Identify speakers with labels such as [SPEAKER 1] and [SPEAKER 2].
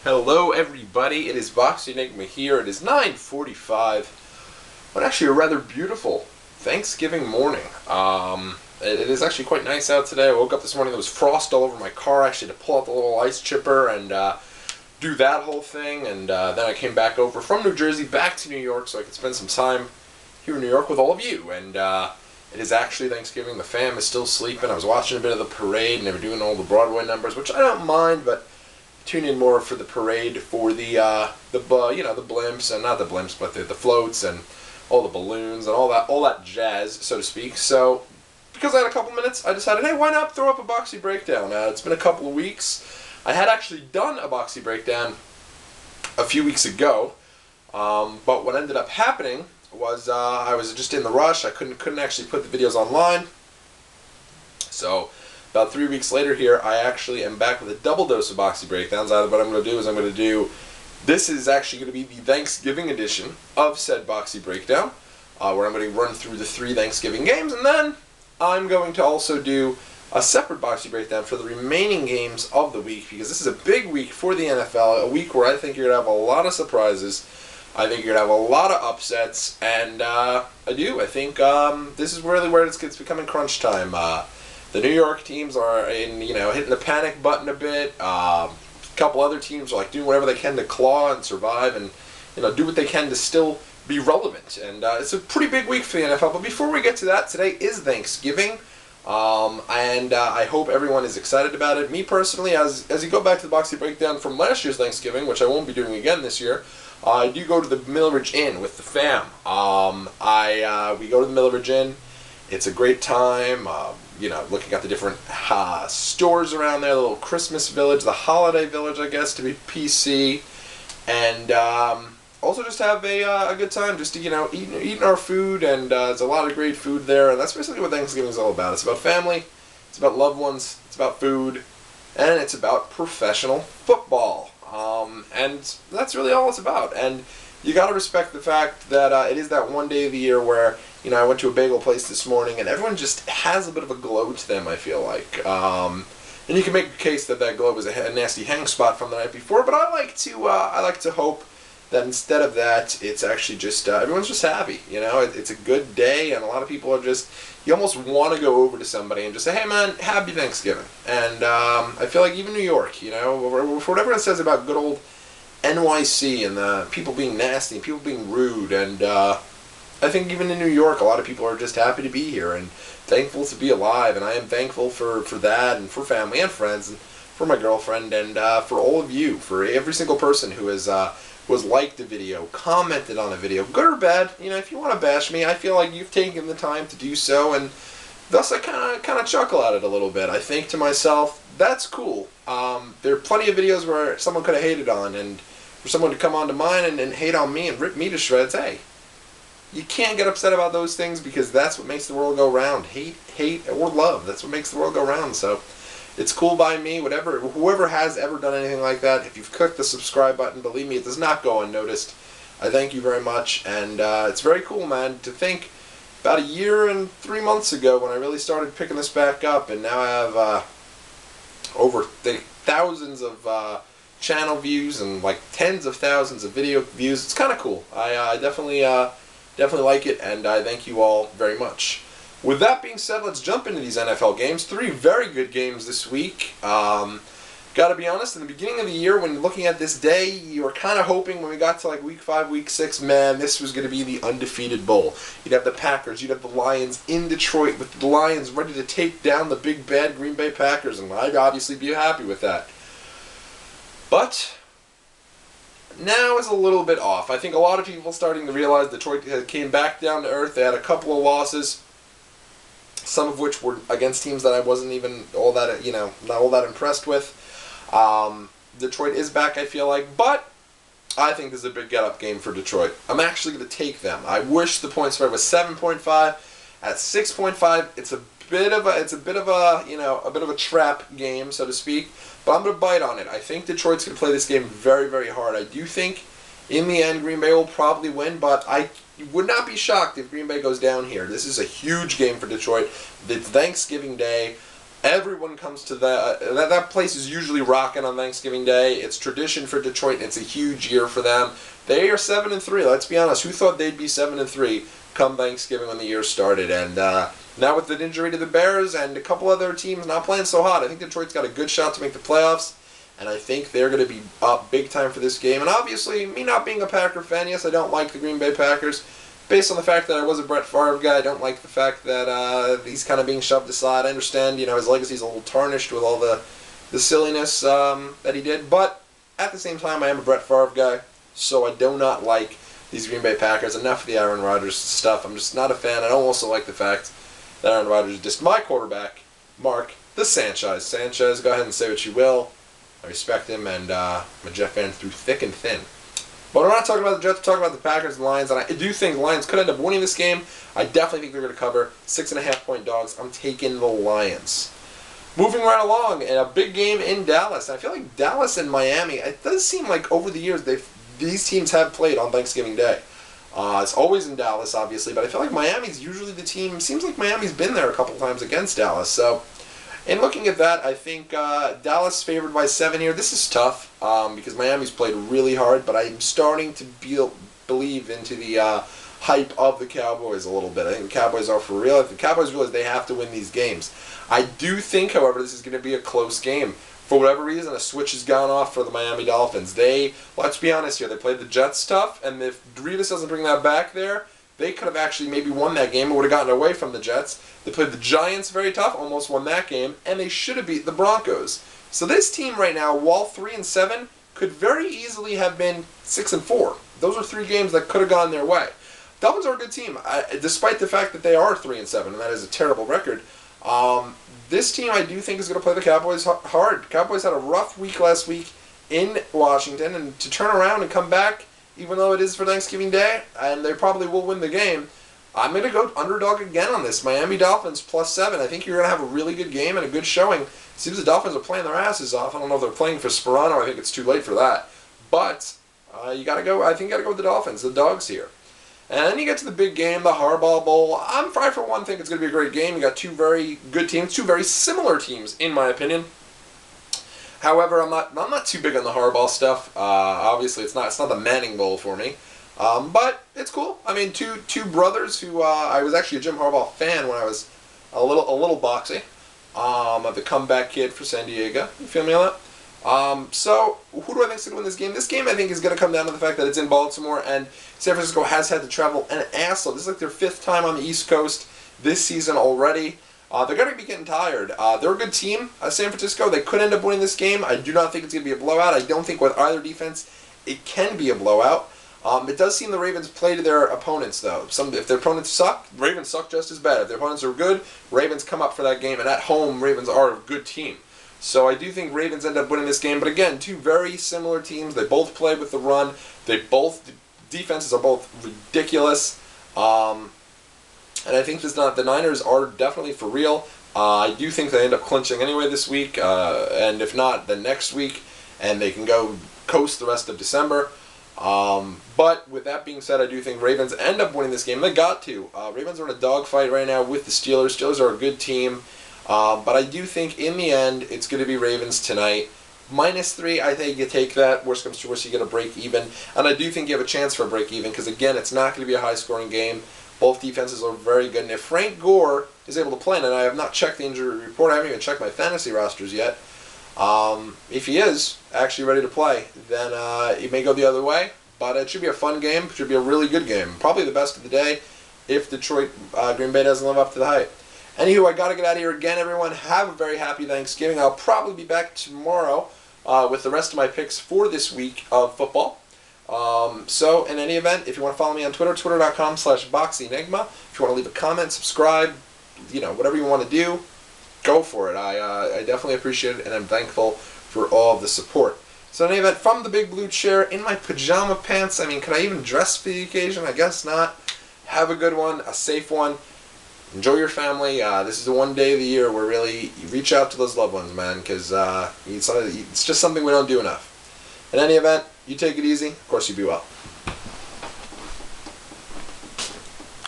[SPEAKER 1] Hello everybody, it is Boxie Nigma here. It is 9:45 on actually a rather beautiful Thanksgiving morning. It is actually quite nice out today. I woke up this morning, there was frost all over my car. I actually had to pull out the little ice chipper and do that whole thing. And then I came back over from New Jersey back to New York so I could spend some time here in New York with all of you. And it is actually Thanksgiving. The fam is still sleeping. I was watching a bit of the parade and they were doing all the Broadway numbers, which I don't mind, but tune in more for the parade, for the blimps, and not the blimps, but the floats and all the balloons and all that jazz, so to speak. So, because I had a couple minutes, I decided, hey, why not throw up a Boxie Breakdown? It's been a couple of weeks. I had actually done a Boxie Breakdown a few weeks ago, but what ended up happening was I was just in the rush. I couldn't actually put the videos online. So about 3 weeks later here, I actually am back with a double dose of Boxie Breakdowns. What I'm going to do is this is actually going to be the Thanksgiving edition of said Boxie Breakdown, where I'm going to run through the 3 Thanksgiving games, and then I'm going to also do a separate Boxie Breakdown for the remaining games of the week, because this is a big week for the NFL, a week where I think you're going to have a lot of surprises. I think you're going to have a lot of upsets, and I think this is really where it's becoming crunch time. The New York teams are hitting the panic button a bit. A couple other teams are doing whatever they can to claw and survive, and do what they can to still be relevant. And it's a pretty big week for the NFL. But before we get to that, today is Thanksgiving, and I hope everyone is excited about it. Me personally, as you go back to the Boxie Breakdown from last year's Thanksgiving, which I won't be doing again this year, I do go to the Millerage Inn with the fam. We go to the Millerage Inn. It's a great time. Looking at the different stores around there, the little Christmas village, the holiday village, I guess, to be PC, and also just have a good time, just eating our food, and there's a lot of great food there, and that's basically what Thanksgiving is all about. It's about family, it's about loved ones, it's about food, and it's about professional football, and that's really all it's about. And you got to respect the fact that it is that one day of the year where, I went to a bagel place this morning and everyone just has a bit of a glow to them, I feel like. And you can make a case that glow was a nasty hang spot from the night before, but I like to hope that instead of that, it's actually just, everyone's just happy, It's a good day, and a lot of people are just, you almost want to go over to somebody and just say, hey man, happy Thanksgiving. And I feel like even New York, for whatever it says about good old NYC and the people being nasty and people being rude, and I think even in New York a lot of people are just happy to be here and thankful to be alive, and I am thankful for that, and for family and friends, and for my girlfriend, and for all of you, for every single person who has liked the video, commented on a video, good or bad. If you want to bash me, I feel like you've taken the time to do so, and thus I kind of chuckle at it a little bit. I think to myself, that's cool. There are plenty of videos where someone could have hated on, and for someone to come onto mine and hate on me and rip me to shreds, hey, you can't get upset about those things, because that's what makes the world go round. Hate, or love, that's what makes the world go round. So it's cool by me. Whoever has ever done anything like that, if you've clicked the subscribe button, believe me, it does not go unnoticed. I thank you very much, and it's very cool, man, to think about a year and 3 months ago when I really started picking this back up, and now I have over thousands of channel views and tens of thousands of video views. It's kind of cool. I definitely like it, and I thank you all very much. With that being said, let's jump into these NFL games. 3 very good games this week. Gotta be honest, in the beginning of the year, when looking at this day, you were kind of hoping when we got to week 5, week 6, man, this was going to be the undefeated bowl. You'd have the Packers, you'd have the Lions in Detroit, with the Lions ready to take down the big bad Green Bay Packers, and I'd obviously be happy with that. But now is a little bit off. I think a lot of people starting to realize Detroit came back down to earth. They had a couple of losses, some of which were against teams that I wasn't even all that, not all that impressed with. Detroit is back, I feel like, but I think this is a big get-up game for Detroit. I'm actually going to take them. I wish the point spread was 7.5. At 6.5, it's a bit of a trap game, so to speak. But I'm going to bite on it. I think Detroit's going to play this game very, very hard. I do think, in the end, Green Bay will probably win, but I would not be shocked if Green Bay goes down here. This is a huge game for Detroit. It's Thanksgiving Day. Everyone comes to that place is usually rocking on Thanksgiving Day. It's tradition for Detroit, and it's a huge year for them. They are 7-3. Let's be honest. Who thought they'd be 7-3 come Thanksgiving when the year started? And now with the injury to the Bears and a couple other teams not playing so hot, I think Detroit's got a good shot to make the playoffs. And I think they're going to be up big time for this game. And obviously, me not being a Packer fan, yes, I don't like the Green Bay Packers. Based on the fact that I was a Brett Favre guy, I don't like the fact that he's kind of being shoved aside. I understand, his legacy's a little tarnished with all the silliness that he did. But at the same time, I am a Brett Favre guy, so I do not like these Green Bay Packers. Enough of the Aaron Rodgers stuff. I'm just not a fan. I don't also like the fact that Aaron Rodgers dissed my quarterback, Mark the Sanchez. Sanchez, go ahead and say what you will. I respect him, and I'm a Jet fan through thick and thin. But we're not talking about the Jets, we're talking about the Packers and Lions, and I do think the Lions could end up winning this game. I definitely think they're going to cover 6.5-point dogs. I'm taking the Lions. Moving right along, in a big game in Dallas. I feel like Dallas and Miami, it does seem like over the years these teams have played on Thanksgiving Day. It's always in Dallas, obviously, but I feel like Miami's usually the team. Seems like Miami's been there a couple times against Dallas, so in looking at that, I think Dallas favored by 7 here. This is tough because Miami's played really hard, but I'm starting to believe into the hype of the Cowboys a little bit. I think the Cowboys are for real. If the Cowboys realize they have to win these games. I do think, however, this is going to be a close game. For whatever reason, a switch has gone off for the Miami Dolphins. Let's be honest here, they played the Jets tough, and if Revis doesn't bring that back there, they could have actually maybe won that game and would have gotten away from the Jets. They played the Giants very tough, almost won that game, and they should have beat the Broncos. So this team right now, while 3-7, could very easily have been 6-4. Those are 3 games that could have gone their way. Dolphins are a good team, despite the fact that they are 3-7, and that is a terrible record. This team, I do think, is going to play the Cowboys hard. Cowboys had a rough week last week in Washington, and to turn around and come back, even though it is for Thanksgiving Day, and they probably will win the game, I'm going to go underdog again on this. Miami Dolphins +7. I think you're going to have a really good game and a good showing. It seems the Dolphins are playing their asses off. I don't know if they're playing for Sperano. I think it's too late for that. But you got to go. I think you got to go with the Dolphins, the dogs here. And then you get to the big game, the Harbaugh Bowl. I for one think it's going to be a great game. You got 2 very good teams, 2 very similar teams, in my opinion. However, I'm not too big on the Harbaugh stuff. Obviously, it's not the Manning Bowl for me, but it's cool. I mean, two brothers who I was actually a Jim Harbaugh fan when I was a little boxy. The comeback kid for San Diego. You feel me on that? So who do I think is going to win this game? This game I think is going to come down to the fact that it's in Baltimore, and San Francisco has had to travel an assload. This is like their 5th time on the East Coast this season already. They're going to be getting tired. They're a good team, San Francisco. They could end up winning this game. I do not think it's going to be a blowout. I don't think with either defense it can be a blowout. It does seem the Ravens play to their opponents, though. If their opponents suck, Ravens suck just as bad. If their opponents are good, Ravens come up for that game. And at home, Ravens are a good team. So I do think Ravens end up winning this game. But again, 2 very similar teams. They both play with the run. The defenses are both ridiculous. And I think the Niners are definitely for real. I do think they end up clinching anyway this week, and if not, then next week, and they can go coast the rest of December. But with that being said, I do think Ravens end up winning this game. They got to. Ravens are in a dogfight right now with the Steelers. Steelers are a good team, but I do think in the end it's going to be Ravens tonight. -3, I think you take that. Worst comes to worst, you get a break even, and I do think you have a chance for a break even because again, it's not going to be a high-scoring game. Both defenses are very good, and if Frank Gore is able to play, and I have not checked the injury report, I haven't even checked my fantasy rosters yet. If he is actually ready to play, then it may go the other way, but it should be a fun game. It should be a really good game. Probably the best of the day if Detroit, Green Bay doesn't live up to the hype. Anywho, I got to get out of here again, everyone. Have a very happy Thanksgiving. I'll probably be back tomorrow with the rest of my picks for this week of football. So, in any event, if you want to follow me on Twitter, twitter.com/BoxieNigma. If you want to leave a comment, subscribe, whatever you want to do, go for it. I definitely appreciate it, and I'm thankful for all of the support. So, in any event, from the big blue chair, in my pajama pants, I mean, can I even dress for the occasion? I guess not. Have a good one, a safe one. Enjoy your family. This is the one day of the year where really you reach out to those loved ones, man, because it's just something we don't do enough. In any event, you take it easy. Of course, you be well.